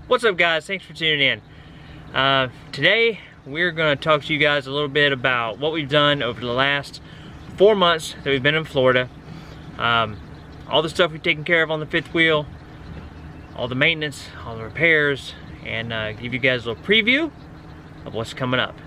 What's up, guys? Thanks for tuning in. Today we're going to talk to you guys a little bit about what we've done over the last 4 months that we've been in Florida. All the stuff we've taken care of on the fifth wheel, all the maintenance, all the repairs, and give you guys a little preview of what's coming up.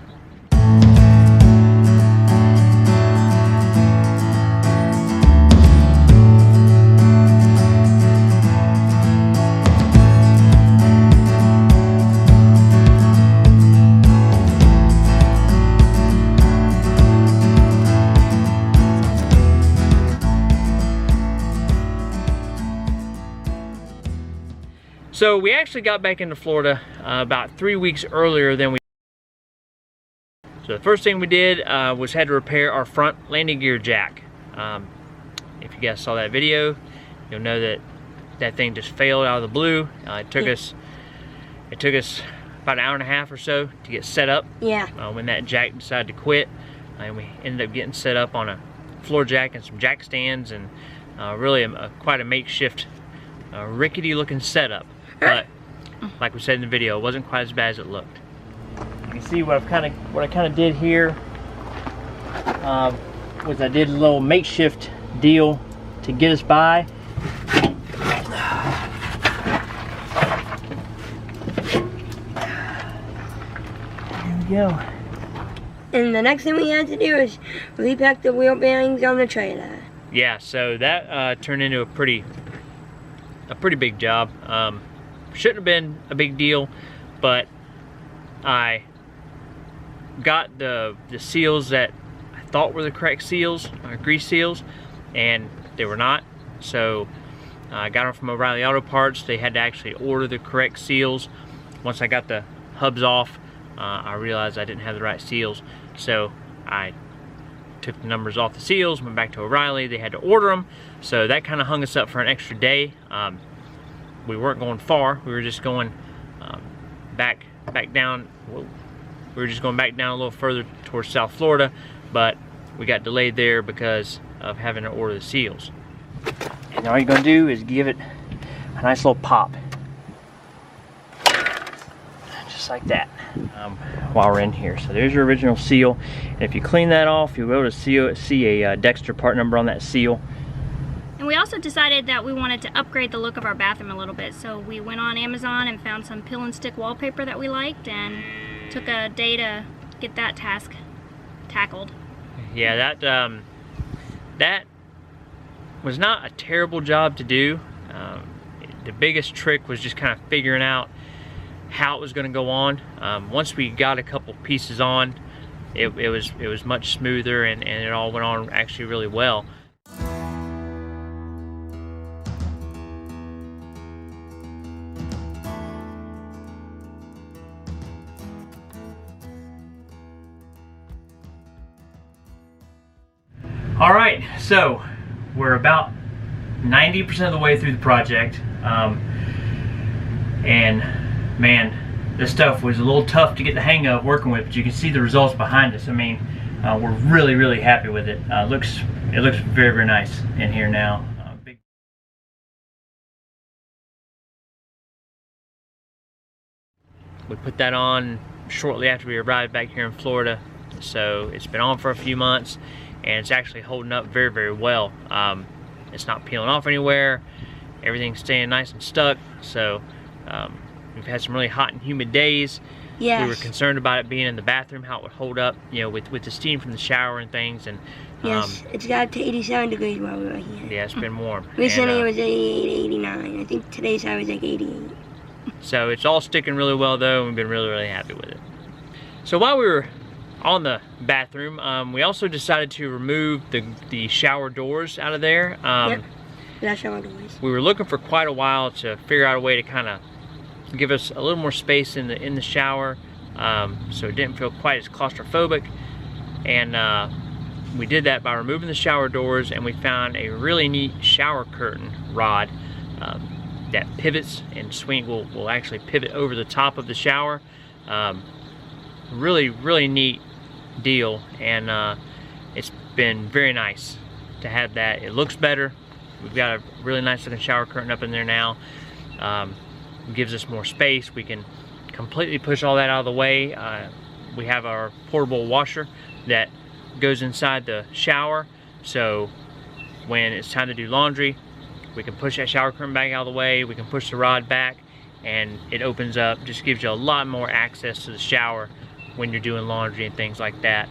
So we actually got back into Florida about 3 weeks earlier than we. So the first thing we did was had to repair our front landing gear jack. If you guys saw that video, you'll know that that thing just failed out of the blue. It took us about an hour and a half or so to get set up. Yeah. When that jack decided to quit, and we ended up getting set up on a floor jack and some jack stands, and really quite a makeshift, rickety looking setup. But like we said in the video, it wasn't quite as bad as it looked. You can see what I kind of did here was I did a little makeshift deal to get us by. There we go. And the next thing we had to do is repack the wheel bearings on the trailer. Yeah, so that turned into a pretty big job. Shouldn't have been a big deal, but I got the seals that I thought were the correct seals, grease seals, and they were not. So I got them from O'Reilly Auto Parts. They had to actually order the correct seals. Once I got the hubs off, I realized I didn't have the right seals, so I took the numbers off the seals, went back to O'Reilly. They had to order them, so that kind of hung us up for an extra day. We weren't going far. We were just going back down. We were just going back down a little further towards South Florida, but we got delayed there because of having to order the seals. And all you're going to do is give it a nice little pop, just like that, while we're in here. So there's your original seal, and if you clean that off, you'll be able to see a Dexter part number on that seal. And we also decided that we wanted to upgrade the look of our bathroom a little bit, so we went on Amazon and found some peel and stick wallpaper that we liked and took a day to get that task tackled. Yeah, that was not a terrible job to do. The biggest trick was just kind of figuring out how it was going to go on. Once we got a couple pieces on, it was much smoother, and it all went on actually really well. All right, so we're about 90% of the way through the project, and man, this stuff was a little tough to get the hang of working with, but you can see the results behind us. I mean, we're really happy with it. It looks very nice in here now. We put that on shortly after we arrived back here in Florida, so it's been on for a few months. And it's actually holding up very well. It's not peeling off anywhere. Everything's staying nice and stuck. So we've had some really hot and humid days. Yes. We were concerned about it being in the bathroom, how it would hold up, you know, with the steam from the shower and things. And yes, it's got to 87 degrees while we were here. yeah, it's been warm. Recently it was 88, 89. I think today's high was like 88. So it's all sticking really well though, and we've been really happy with it. So while we were on the bathroom, we also decided to remove the shower doors out of there. Yep, that shower doors. We were looking for quite a while to figure out a way to kind of give us a little more space in the shower, so it didn't feel quite as claustrophobic. And we did that by removing the shower doors, and we found a really neat shower curtain rod that pivots and will actually pivot over the top of the shower. Really neat deal, and it's been very nice to have that. It looks better. We've got a really nice looking shower curtain up in there now. gives us more space. We can completely push all that out of the way. We have our portable washer that goes inside the shower, so when it's time to do laundry, we can push that shower curtain back out of the way, we can push the rod back, and it opens up, just gives you a lot more access to the shower when you're doing laundry and things like that.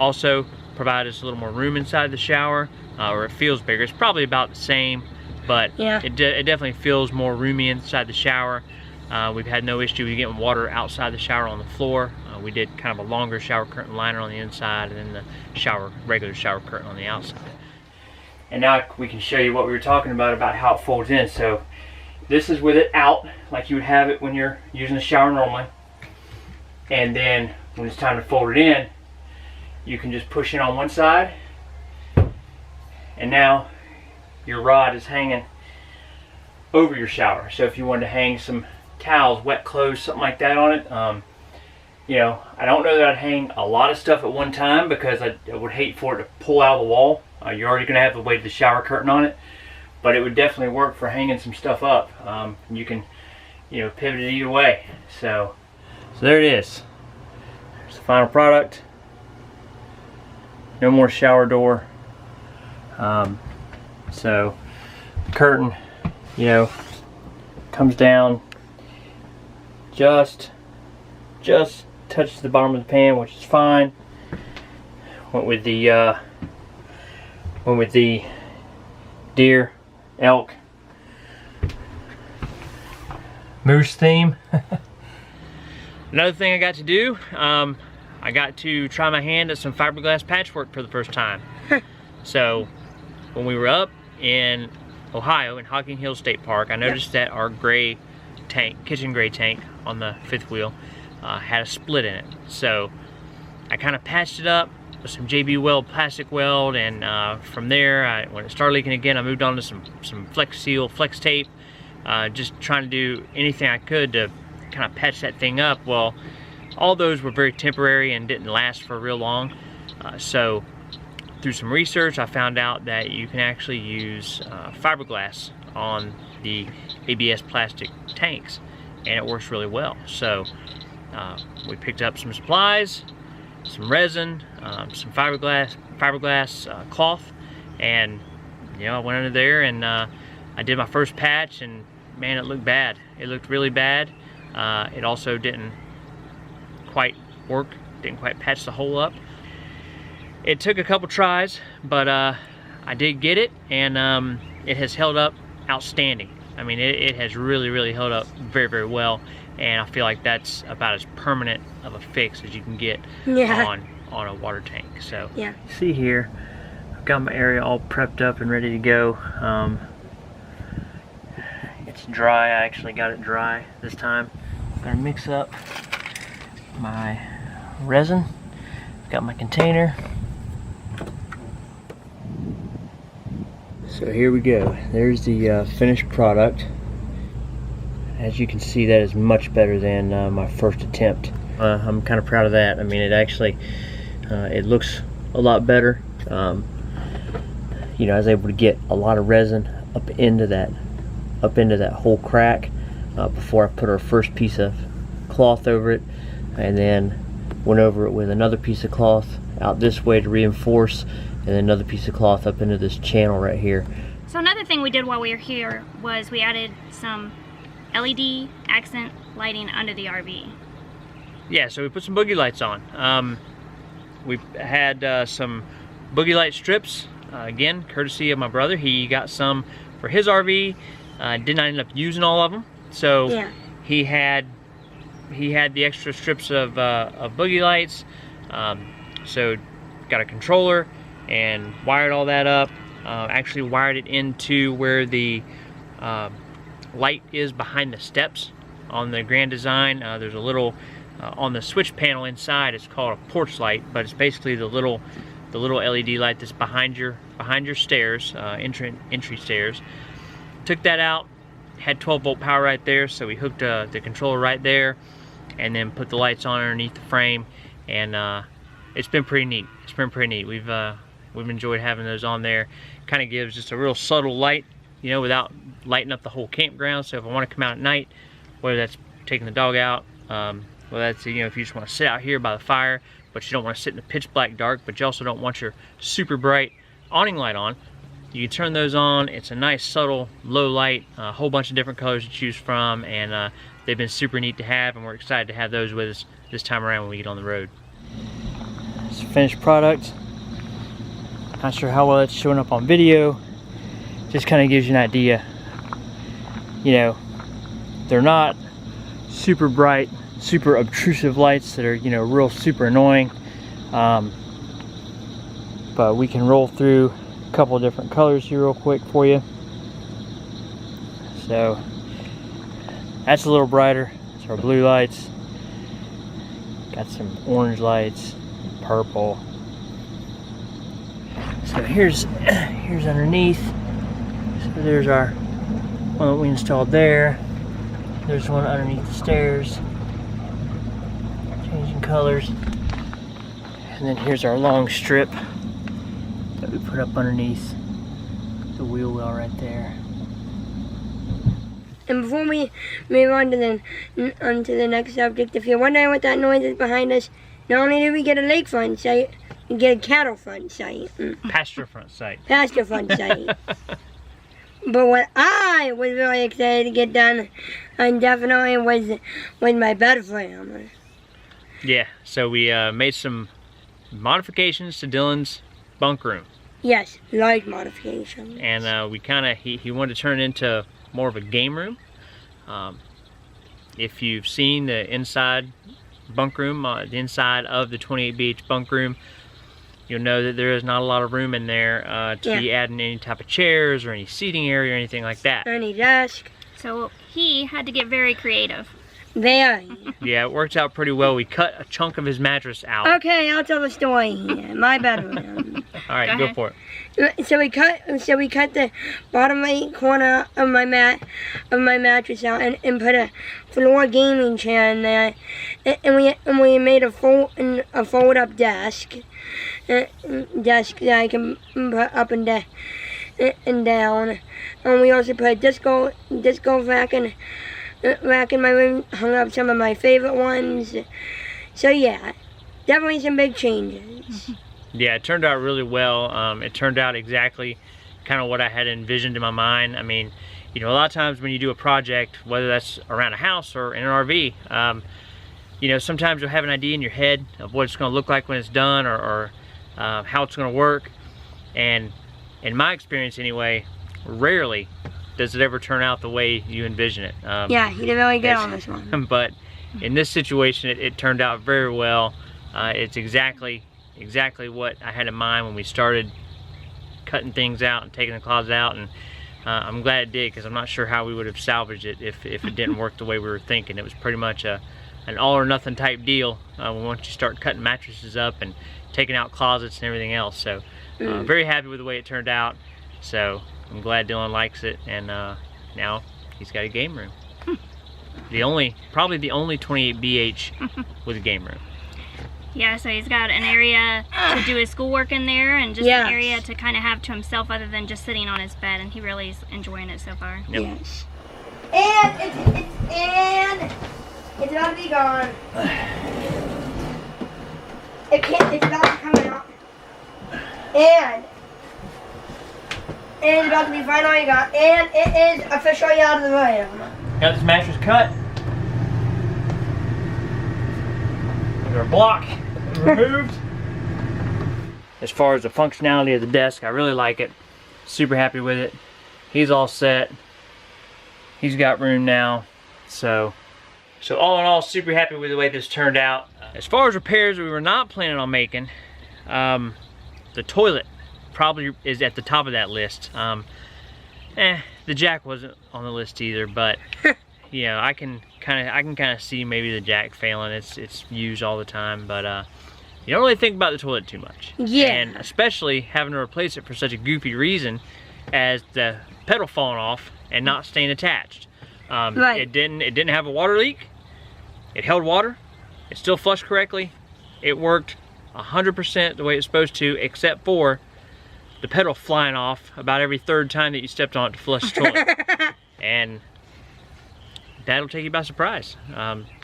Also provide us a little more room inside the shower, or it feels bigger. It's probably about the same, but yeah, it definitely feels more roomy inside the shower. We've had no issue with getting water outside the shower on the floor. We did kind of a longer shower curtain liner on the inside, and then the regular shower curtain on the outside. And now we can show you what we were talking about how it folds in. So this is with it out, like you would have it when you're using the shower normally. And then when it's time to fold it in, you can just push it on one side, and now your rod is hanging over your shower. So if you wanted to hang some towels, wet clothes, something like that on it, you know, I don't know that I'd hang a lot of stuff at one time, because I would hate for it to pull out of the wall. You're already going to have the weight of the shower curtain on it, but it would definitely work for hanging some stuff up. You can, you know, pivot it either way. So there it is. There's the final product. No more shower door. So the curtain, you know, comes down, just touches the bottom of the pan, which is fine. Went with the deer, elk, moose theme. Another thing I got to do, I got to try my hand at some fiberglass patchwork for the first time. So when we were up in Ohio in Hocking Hills State Park, I noticed that our gray tank, kitchen gray tank on the fifth wheel, had a split in it. So I kind of patched it up with some JB Weld plastic weld, and from there, when it started leaking again, I moved on to some Flex Seal, Flex Tape, just trying to do anything I could to kind of patch that thing up. Well, all those were very temporary and didn't last for real long. So through some research, I found out that you can actually use fiberglass on the ABS plastic tanks, and it works really well. So we picked up some supplies, some resin, some fiberglass cloth, and you know, I went under there and I did my first patch, and man, it looked bad. It looked really bad. It also didn't quite work, didn't quite patch the hole up. It took a couple tries, but I did get it, and it has held up outstanding. I mean, it has really held up very well, and I feel like that's about as permanent of a fix as you can get on a water tank. So yeah, see here, I've got my area all prepped up and ready to go. It's dry. I actually got it dry this time. I'm gonna mix up my resin. I've got my container. So here we go. There's the finished product. As you can see, that is much better than my first attempt. I'm kind of proud of that. I mean, it actually, it looks a lot better. You know, I was able to get a lot of resin up into that whole crack before I put our first piece of cloth over it, and then went over it with another piece of cloth out this way to reinforce, and then another piece of cloth up into this channel right here. So another thing we did while we were here was we added some LED accent lighting under the RV. Yeah, so we put some Boogie Lights on. We had some Boogie Light strips, again, courtesy of my brother. He got some for his RV. Did not end up using all of them, so yeah, he had the extra strips of Boogie Lights. So got a controller and wired all that up. Actually wired it into where the light is behind the steps on the Grand Design. There's a little on the switch panel inside. It's called a porch light, but it's basically the little LED light that's behind your stairs, entry stairs. Took that out, had 12-volt power right there, so we hooked the controller right there, and then put the lights on underneath the frame, and it's been pretty neat. It's been pretty neat. We've enjoyed having those on there. Kind of gives just a real subtle light you know, without lighting up the whole campground. So if I want to come out at night, whether that's taking the dog out, whether that's, you know, if you just want to sit out here by the fire, but you don't want to sit in the pitch black dark, but you also don't want your super bright awning light on, you can turn those on. It's a nice subtle low light, a whole bunch of different colors to choose from, and they've been super neat to have, and we're excited to have those with us this time around when we get on the road. It's a finished product. Not sure how well it's showing up on video. Just kind of gives you an idea. You know, they're not super bright, super obtrusive lights that are, you know, real super annoying. But we can roll through a couple of different colors here real quick for you. So that's a little brighter. It's our blue lights. Got some orange lights, purple. So here's underneath. So there's our one that we installed there. There's one underneath the stairs. Changing colors. And then here's our long strip that we put up underneath the wheel well right there. And before we move on to the next subject, if you're wondering what that noise is behind us, not only did we get a lakefront site, we get a cattle front site. Pasture front site. Pasture front site. But what I was really excited to get done, and definitely was my bed frame. Yeah, so we made some modifications to Dylan's bunk room. Yes, large modifications. And we kind of, he wanted to turn it into more of a game room. If you've seen the inside bunk room, the inside of the 28BH bunk room, you'll know that there is not a lot of room in there to be adding any type of chairs or any seating area or anything like that. Or any desk. So he had to get very creative. Very. Yeah, it worked out pretty well. We cut a chunk of his mattress out. Okay, I'll tell the story here. My bedroom. All right, go for it. So we cut the bottom right corner of my mattress out and put a floor gaming chair in there, and we made a fold up desk that I can put up and down, and we also put a disco rack in my room, hung up some of my favorite ones. So yeah, definitely some big changes. Yeah, it turned out really well. It turned out exactly kind of what I had envisioned in my mind. I mean, you know, a lot of times when you do a project, whether that's around a house or in an RV, you know, sometimes you'll have an idea in your head of what it's going to look like when it's done, or how it's going to work. And in my experience anyway, rarely does it ever turn out the way you envision it. Yeah, you did really good on this one. But in this situation, it turned out very well. It's exactly what I had in mind when we started cutting things out and taking the closet out, and I'm glad it did, because I'm not sure how we would have salvaged it if it didn't work the way we were thinking. It was pretty much an all or nothing type deal once you start cutting mattresses up and taking out closets and everything else. So very happy with the way it turned out. So I'm glad Dylan likes it, and now he's got a game room. Probably the only 28BH with a game room. Yeah, so he's got an area to do his schoolwork in there, and just an area to kind of have to himself other than just sitting on his bed, and he really is enjoying it so far. Yep. Yes. And it's about to be gone. It's about to come out. And it's about to be finally gone. And it is officially out of the room. Got this mattress cut. Our block removed. As far as the functionality of the desk, I really like it. Super happy with it. He's all set. He's got room now. So all in all, super happy with the way this turned out. As far as repairs we were not planning on making, the toilet probably is at the top of that list. The jack wasn't on the list either, but you know, I can kind of see maybe the jack failing. It's used all the time, but you don't really think about the toilet too much. Yeah. And especially having to replace it for such a goofy reason as the pedal falling off and not staying attached. Right. It didn't have a water leak. It held water. It still flushed correctly. It worked 100% the way it's supposed to, except for the pedal flying off about every third time that you stepped on it to flush the toilet. And that'll take you by surprise.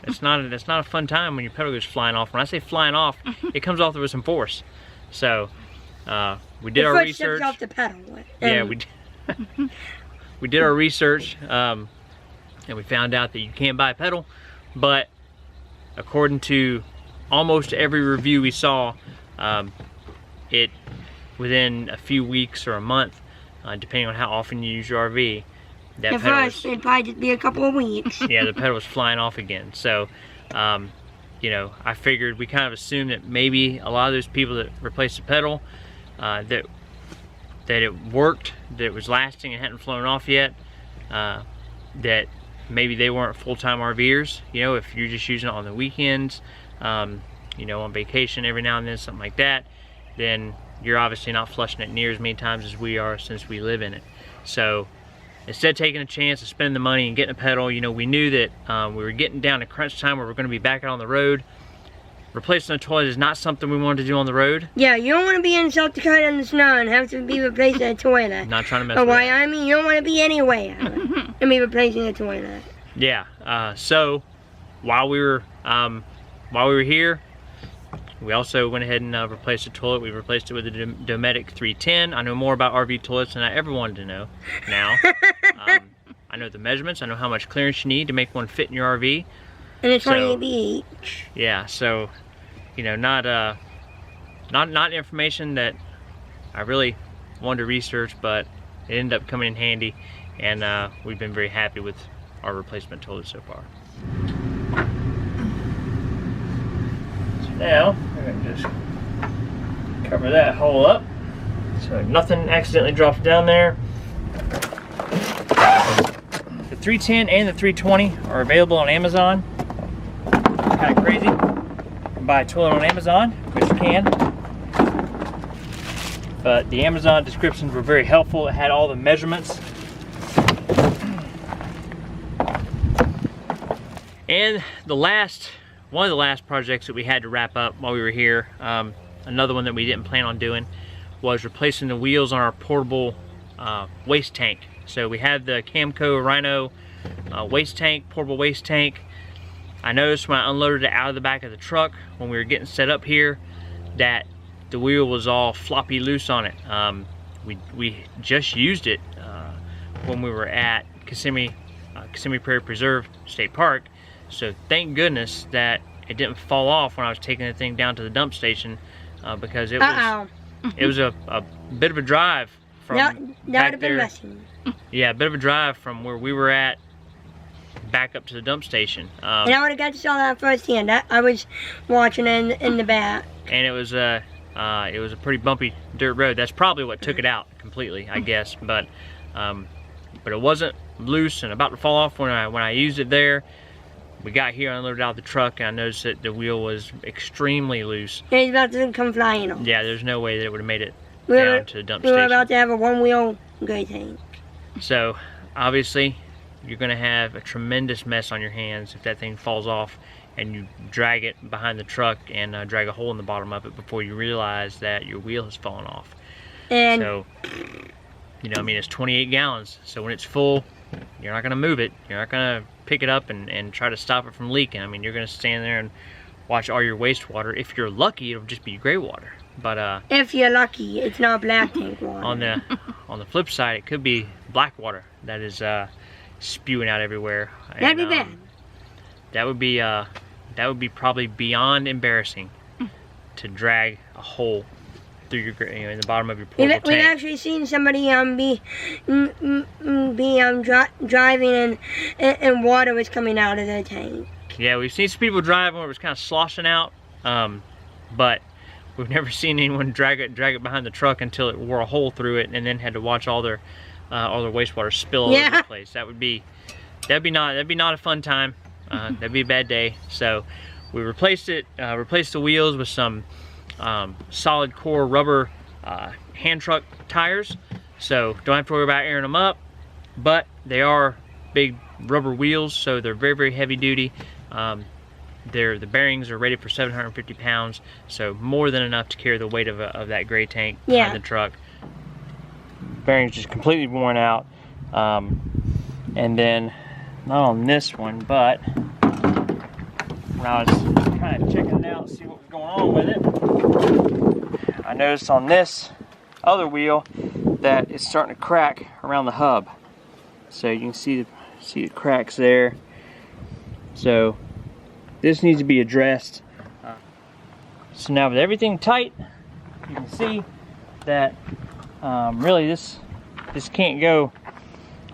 It's not a fun time when your pedal goes flying off. When I say flying off, it comes off with some force. So we did our research. Off the pedal. Yeah, we did our research, and we found out that you can't buy a pedal, but according to almost every review we saw, it within a few weeks or a month, depending on how often you use your RV, that at pedal first, it'd probably just be a couple of weeks. yeah, the pedal was flying off again. So, you know, I figured we kind of assumed that maybe a lot of those people that replaced the pedal, that it worked, that it was lasting and hadn't flown off yet, that maybe they weren't full-time RVers. You know, if you're just using it on the weekends, you know, on vacation every now and then, something like that, then you're obviously not flushing it near as many times as we are, since we live in it. So instead of taking a chance of spending the money and getting a pedal, you know, we knew that we were getting down to crunch time where we're going to be back out on the road. Replacing a toilet is not something we wanted to do on the road. Yeah, you don't want to be in South Dakota in the snow and have to be replacing a toilet. Not trying to mess or with that. Wyoming, you don't want to be anywhere and be replacing a toilet. Yeah. So while we were here, we also went ahead and replaced the toilet. We replaced it with a Dometic 310. I know more about RV toilets than I ever wanted to know now. I know the measurements. I know how much clearance you need to make one fit in your RV. And it's 28 BH. Yeah, so, you know, not information that I really wanted to research, but it ended up coming in handy, and we've been very happy with our replacement toilet so far. So now we're going to just cover that hole up so nothing accidentally drops down there. The 310 and the 320 are available on Amazon. Kind of crazy. You can buy a toilet on Amazon, which you can. But the Amazon descriptions were very helpful. It had all the measurements. And one of the last projects that we had to wrap up while we were here, another one that we didn't plan on doing, was replacing the wheels on our portable waste tank. So we have the Camco Rhino waste tank, portable waste tank. I noticed when I unloaded it out of the back of the truck when we were getting set up here that the wheel was all floppy loose on it. We just used it when we were at Kissimmee Prairie Preserve State Park, so thank goodness that it didn't fall off when I was taking the thing down to the dump station, because it was a bit of a drive from that would have been messy. Yeah, a bit of a drive from where we were at back up to the dump station. And I would have got to saw that firsthand. I was watching in the back. And it was a pretty bumpy dirt road. That's probably what took it out completely, I guess. But it wasn't loose and about to fall off when I used it there. We got here, unloaded out of the truck, and I noticed that the wheel was extremely loose. And it's about to come flying off. Yeah, there's no way that it would have made it down to the dump station. We were about to have a one-wheel gray tank. So obviously, you're going to have a tremendous mess on your hands if that thing falls off and you drag it behind the truck and drag a hole in the bottom of it before you realize that your wheel has fallen off. And so, you know, I mean, it's 28 gallons, so when it's full, you're not going to move it. You're not going to pick it up and try to stop it from leaking. I mean, you're going to stand there and watch all your wastewater. If you're lucky, it'll just be gray water. But if you're lucky, it's not black tank water. On the flip side, it could be black water that is spewing out everywhere. That'd be bad. That would be probably beyond embarrassing to drag a hole through your, you know, in the bottom of your portable tank. We've actually seen somebody driving and water was coming out of their tank. Yeah, we've seen some people driving where it was kind of sloshing out, but we've never seen anyone drag it behind the truck until it wore a hole through it, and then had to watch all their wastewater spill all over the place. That'd be not a fun time. That'd be a bad day. So we replaced it, replaced the wheels with some solid core rubber hand truck tires. So don't have to worry about airing them up, but they are big rubber wheels, so they're very, very heavy duty. The bearings are rated for 750 pounds, so more than enough to carry the weight of that gray tank behind the truck. bearing's just completely worn out. And then, not on this one, but when I was kind of checking it out, see what was going on with it, I noticed on this other wheel that it's starting to crack around the hub. So you can see the cracks there. So this needs to be addressed. So now with everything tight, you can see that really this can't go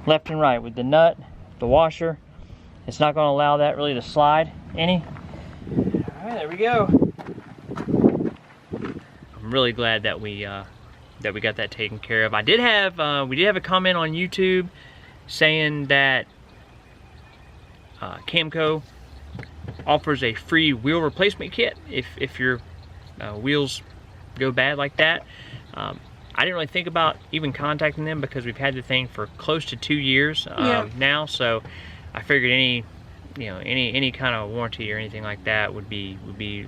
left and right with the nut, the washer. It's not going to allow that really to slide any. All right, there we go. I'm really glad that we got that taken care of. We did have a comment on YouTube saying that Camco offers a free wheel replacement kit if your wheels go bad like that. I didn't really think about even contacting them because we've had the thing for close to 2 years now, so I figured any kind of warranty or anything like that would be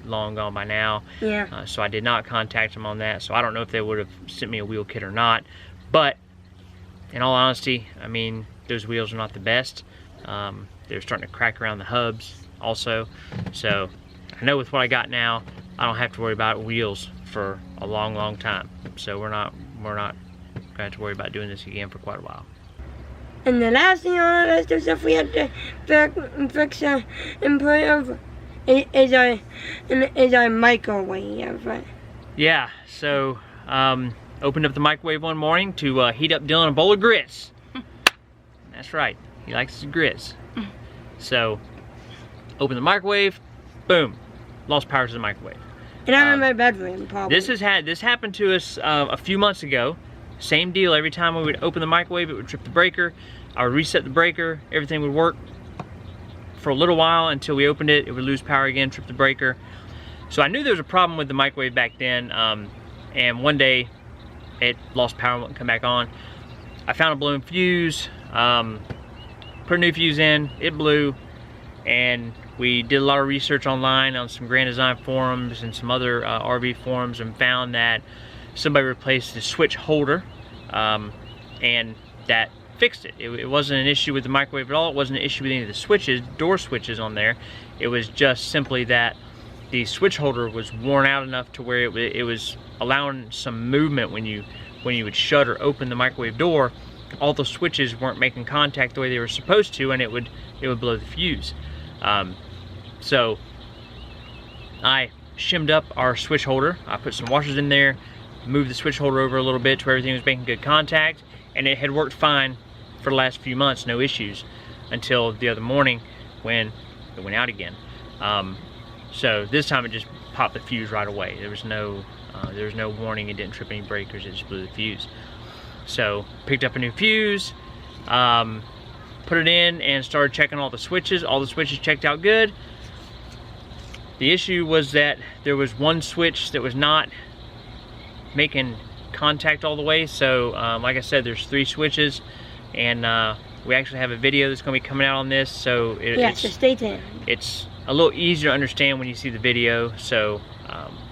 long gone by now. Yeah. So I did not contact them on that. So I don't know if they would have sent me a wheel kit or not. But in all honesty, I mean, those wheels are not the best. They're starting to crack around the hubs also. So I know with what I got now, I don't have to worry about wheels for a long time. So we're not going to have to worry about doing this again for quite a while. And the last thing on the list of stuff we have to fix and improve is our microwave. Yeah, so opened up the microwave one morning to heat up Dylan a bowl of grits. That's right, he likes his grits. So open the microwave, boom, lost power to the microwave. And I'm in my bedroom, probably. This happened to us a few months ago. Same deal. Every time we would open the microwave, it would trip the breaker. I would reset the breaker. Everything would work for a little while until we opened it. It would lose power again, trip the breaker. So I knew there was a problem with the microwave back then. And one day, it lost power and wouldn't come back on. I found a blown fuse. Put a new fuse in. It blew, and we did a lot of research online on some Grand Design forums and some other RV forums, and found that somebody replaced the switch holder, and that fixed it. It wasn't an issue with the microwave at all. It wasn't an issue with any of the switches, door switches on there. It was just simply that the switch holder was worn out enough to where it was allowing some movement when you would shut or open the microwave door. All the switches weren't making contact the way they were supposed to, and it would blow the fuse. So I shimmed up our switch holder. I put some washers in there, moved the switch holder over a little bit to where everything was making good contact, and it had worked fine for the last few months, no issues, until the other morning when it went out again. So this time it just popped the fuse right away. There was no warning. It didn't trip any breakers. It just blew the fuse. So picked up a new fuse, put it in, and started checking all the switches. All the switches checked out good. The issue was that there was one switch that was not making contact all the way. So like I said, there's 3 switches, and we actually have a video that's going to be coming out on this. So so stay tuned. It's a little easier to understand when you see the video. So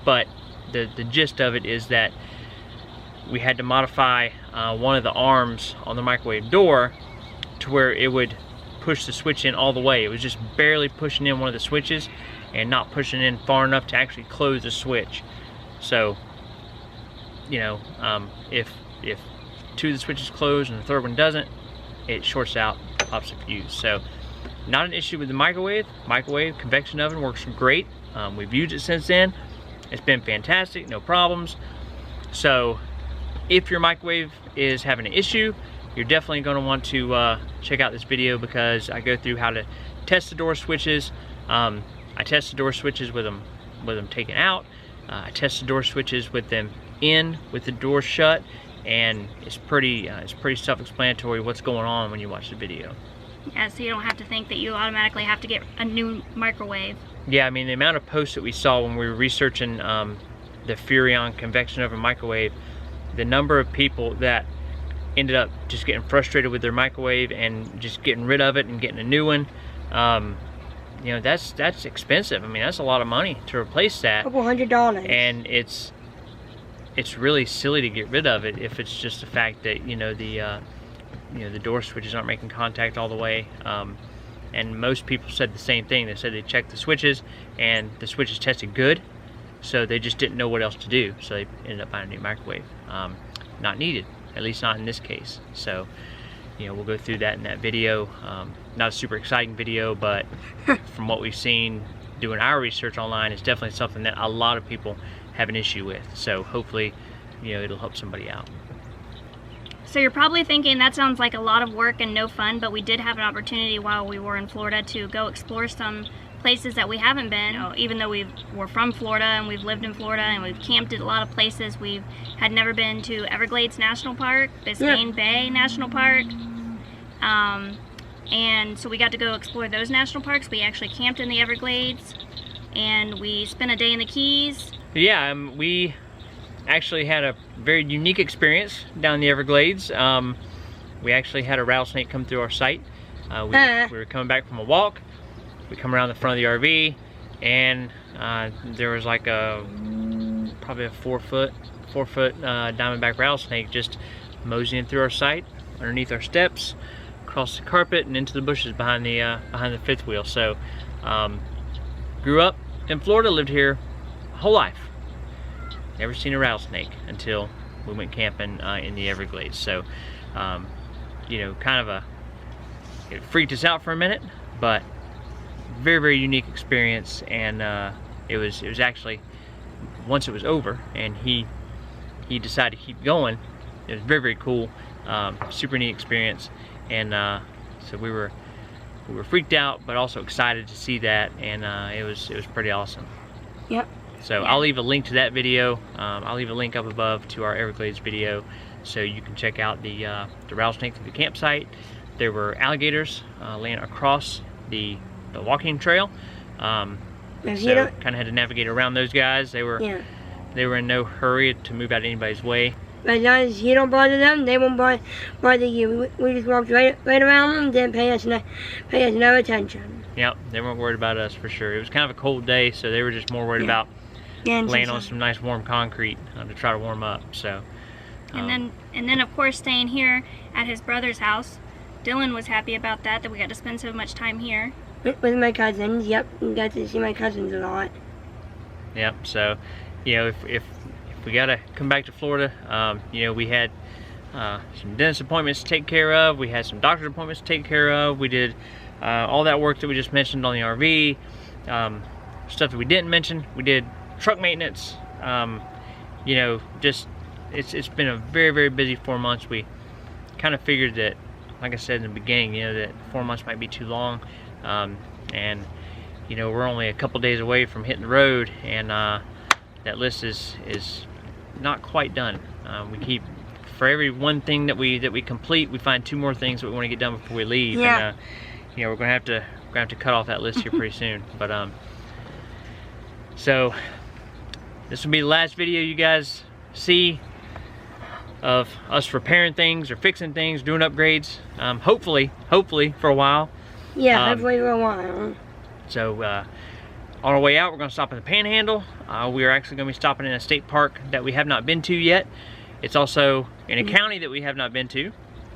but the gist of it is that we had to modify one of the arms on the microwave door to where it would push the switch in all the way. It was just barely pushing in one of the switches and not pushing in far enough to actually close the switch. So, you know, if 2 of the switches close and the 3rd one doesn't, it shorts out, pops a fuse. So, not an issue with the microwave. Microwave convection oven works great. We've used it since then. It's been fantastic, no problems. So, if your microwave is having an issue, you're definitely going to want to check out this video, because I go through how to test the door switches. I test the door switches with them taken out. I test the door switches with them in, with the door shut, and it's pretty self-explanatory what's going on when you watch the video. Yeah, so you don't have to think that you automatically have to get a new microwave. Yeah, I mean, the amount of posts that we saw when we were researching the Furrion convection oven microwave, the number of people that ended up just getting frustrated with their microwave and just getting rid of it and getting a new one, you know, that's expensive. I mean, that's a lot of money to replace that. $200. And it's it's really silly to get rid of it if it's just the fact that the door switches aren't making contact all the way. And most people said the same thing. They said they checked the switches and the switches tested good, so they just didn't know what else to do, so they ended up buying a new microwave. Not needed, at least not in this case. So we'll go through that in that video. Not a super exciting video, but from what we've seen doing our research online, it's definitely something that a lot of people have an issue with. So hopefully it'll help somebody out. So you're probably thinking that sounds like a lot of work and no fun, but we did have an opportunity while we were in Florida to go explore some places that we haven't been. Even though we're from Florida and we've lived in Florida and we've camped at a lot of places, we had never been to Everglades National Park, Biscayne Bay National Park, and so we got to go explore those national parks. We actually camped in the Everglades, and we spent a day in the Keys. Yeah, we actually had a very unique experience down in the Everglades. We actually had a rattlesnake come through our site. We were coming back from a walk. We come around the front of the RV, and there was like probably a 4 foot diamondback rattlesnake just moseying through our site, underneath our steps, across the carpet, and into the bushes behind the fifth wheel. So grew up in Florida, lived here my whole life. Never seen a rattlesnake until we went camping in the Everglades. So, it freaked us out for a minute, but very, very unique experience. And it was actually, once it was over and he decided to keep going, it was very, very cool, super neat experience. And so we were freaked out, but also excited to see that, and it was pretty awesome. Yep. So I'll leave a link to that video. I'll leave a link up above to our Everglades video, so you can check out the rattlesnake through the campsite. There were alligators laying across the walking trail, so kind of had to navigate around those guys. They were in no hurry to move out of anybody's way. But as long as you don't bother them, they won't bother you. We just walked right around them, didn't pay us no attention. Yep, they weren't worried about us for sure. It was kind of a cold day, so they were just more worried about laying on some nice warm concrete to try to warm up. So, and then of course staying here at his brother's house. Dylan was happy about that we got to spend so much time here with my cousins. Yep, we got to see my cousins a lot. Yep. So, if we gotta come back to Florida, we had some dentist appointments to take care of. We had some doctor's appointments to take care of. We did all that work that we just mentioned on the RV. Stuff that we didn't mention, we did truck maintenance. It's been a very, very busy 4 months. We kind of figured that, like I said in the beginning, that 4 months might be too long, and we're only a couple days away from hitting the road, and that list is not quite done. We keep, for every one thing that we complete, we find 2 more things that we want to get done before we leave. Yeah. And we're gonna have to cut off that list here pretty soon. But so this will be the last video you guys see of us repairing things or fixing things, doing upgrades. Hopefully for a while. Yeah, hopefully for a while. So on our way out, we're going to stop in the Panhandle. We are actually going to be stopping in a state park that we have not been to yet. It's also in a county that we have not been to.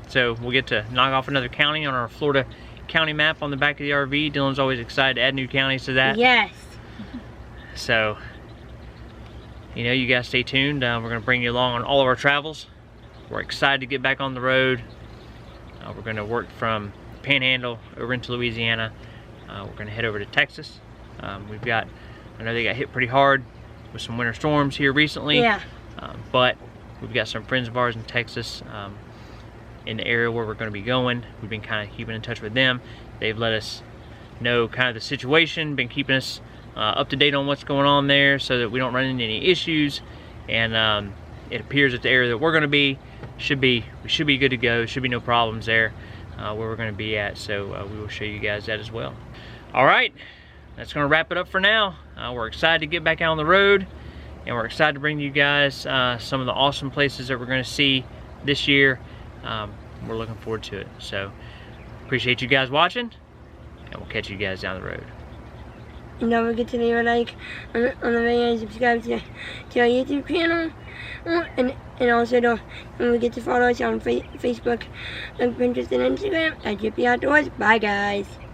So we'll get to knock off another county on our Florida county map on the back of the RV. Dylan's always excited to add new counties to that. Yes. So, you guys stay tuned. We're going to bring you along on all of our travels. We're excited to get back on the road. We're going to work from the Panhandle over into Louisiana. We're going to head over to Texas. I know they got hit pretty hard with some winter storms here recently. Yeah. But we've got some friends of ours in Texas in the area where we're going to be going. We've been kind of keeping in touch with them. They've let us know kind of the situation, been keeping us up to date on what's going on there so that we don't run into any issues. And it appears that the area that we're going to be we should be good to go. Should be no problems there where we're going to be at. So we will show you guys that as well. All right, that's going to wrap it up for now. We're excited to get back out on the road, and we're excited to bring you guys some of the awesome places that we're going to see this year. We're looking forward to it. So appreciate you guys watching, and we'll catch you guys down the road. And don't forget to leave a like on the video and subscribe to our YouTube channel. And also don't forget to follow us on Facebook, Pinterest, and Instagram at Jippy Outdoors. Bye, guys.